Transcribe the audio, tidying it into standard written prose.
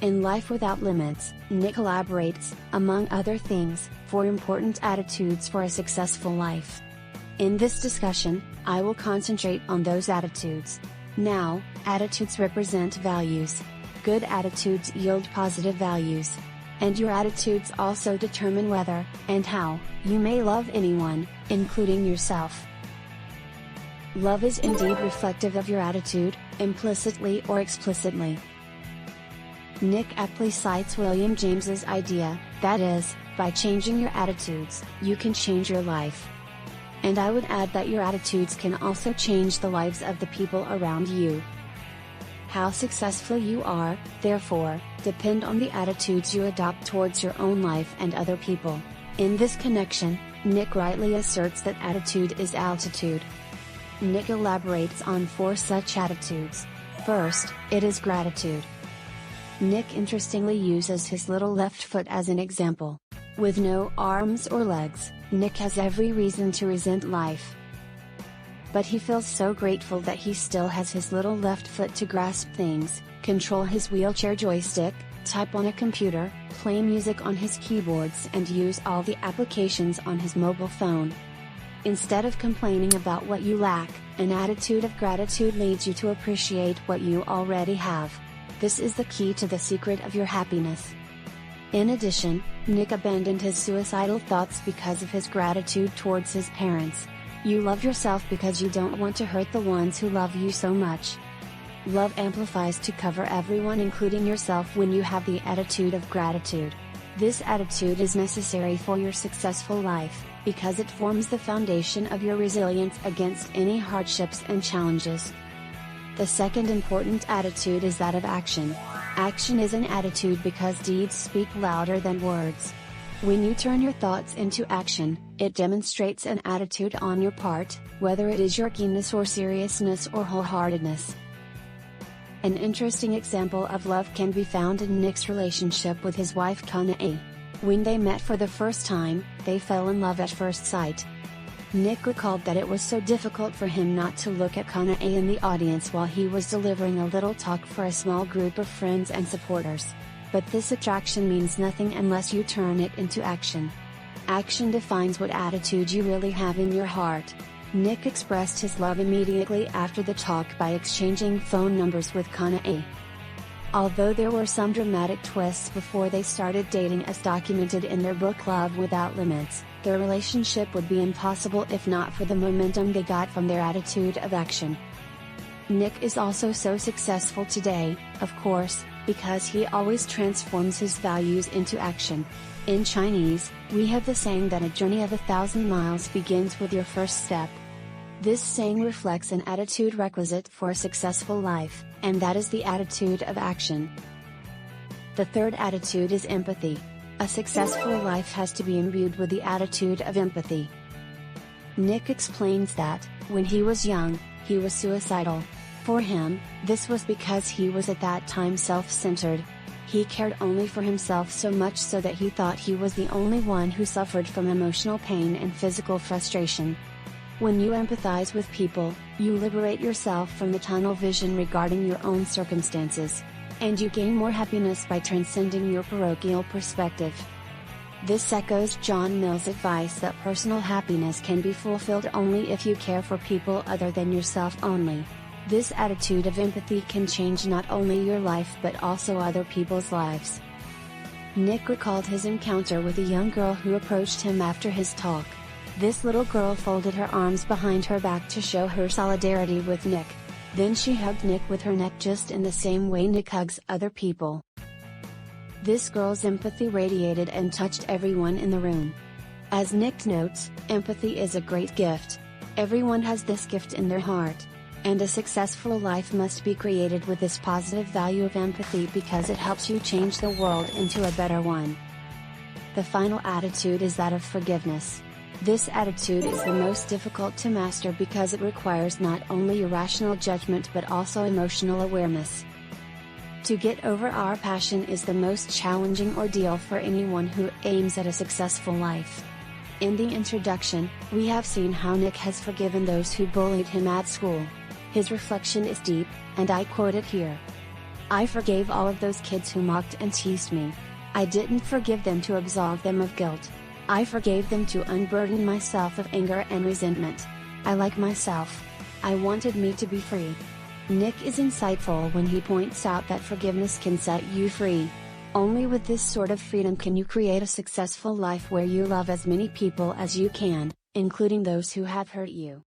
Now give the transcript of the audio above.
In Life Without Limits, Nick elaborates, among other things, 4 important attitudes for a successful life. In this discussion, I will concentrate on those attitudes. Now, attitudes represent values. Good attitudes yield positive values. And your attitudes also determine whether, and how, you may love anyone, including yourself. Love is indeed reflective of your attitude, implicitly or explicitly. Nick aptly cites William James's idea, that is, by changing your attitudes, you can change your life. And I would add that your attitudes can also change the lives of the people around you. How successful you are, therefore, depend on the attitudes you adopt towards your own life and other people. In this connection, Nick rightly asserts that attitude is altitude. Nick elaborates on 4 such attitudes. First, it is gratitude. Nick interestingly uses his little left foot as an example. With no arms or legs, Nick has every reason to resent life. But he feels so grateful that he still has his little left foot to grasp things, control his wheelchair joystick, type on a computer, play music on his keyboards and use all the applications on his mobile phone. Instead of complaining about what you lack, an attitude of gratitude leads you to appreciate what you already have. This is the key to the secret of your happiness. In addition, Nick abandoned his suicidal thoughts because of his gratitude towards his parents. You love yourself because you don't want to hurt the ones who love you so much. Love amplifies to cover everyone including yourself when you have the attitude of gratitude. This attitude is necessary for your successful life, because it forms the foundation of your resilience against any hardships and challenges. The second important attitude is that of action. Action is an attitude because deeds speak louder than words. When you turn your thoughts into action, it demonstrates an attitude on your part, whether it is your keenness or seriousness or wholeheartedness. An interesting example of love can be found in Nick's relationship with his wife Kanae. When they met for the first time, they fell in love at first sight. Nick recalled that it was so difficult for him not to look at Kanae in the audience while he was delivering a little talk for a small group of friends and supporters. But this attraction means nothing unless you turn it into action. Action defines what attitude you really have in your heart. Nick expressed his love immediately after the talk by exchanging phone numbers with Kanae. Although there were some dramatic twists before they started dating as documented in their book Love Without Limits, their relationship would be impossible if not for the momentum they got from their attitude of action. Nick is also so successful today, of course, because he always transforms his values into action. In Chinese, we have the saying that a journey of 1,000 miles begins with your first step. This saying reflects an attitude requisite for a successful life, and that is the attitude of action. The third attitude is empathy. A successful life has to be imbued with the attitude of empathy. Nick explains that, when he was young, he was suicidal. For him, this was because he was at that time self-centered. He cared only for himself so much so that he thought he was the only one who suffered from emotional pain and physical frustration. When you empathize with people, you liberate yourself from the tunnel vision regarding your own circumstances. And you gain more happiness by transcending your parochial perspective. This echoes John Mill's advice that personal happiness can be fulfilled only if you care for people other than yourself only. This attitude of empathy can change not only your life but also other people's lives. Nick recalled his encounter with a young girl who approached him after his talk. This little girl folded her arms behind her back to show her solidarity with Nick. Then she hugged Nick with her neck just in the same way Nick hugs other people. This girl's empathy radiated and touched everyone in the room. As Nick notes, empathy is a great gift. Everyone has this gift in their heart. And a successful life must be created with this positive value of empathy because it helps you change the world into a better one. The final attitude is that of forgiveness. This attitude is the most difficult to master because it requires not only rational judgment but also emotional awareness. To get over our passion is the most challenging ordeal for anyone who aims at a successful life. In the introduction, we have seen how Nick has forgiven those who bullied him at school. His reflection is deep, and I quote it here. I forgave all of those kids who mocked and teased me. I didn't forgive them to absolve them of guilt. I forgave them to unburden myself of anger and resentment. I like myself. I wanted me to be free. Nick is insightful when he points out that forgiveness can set you free. Only with this sort of freedom can you create a successful life where you love as many people as you can, including those who have hurt you.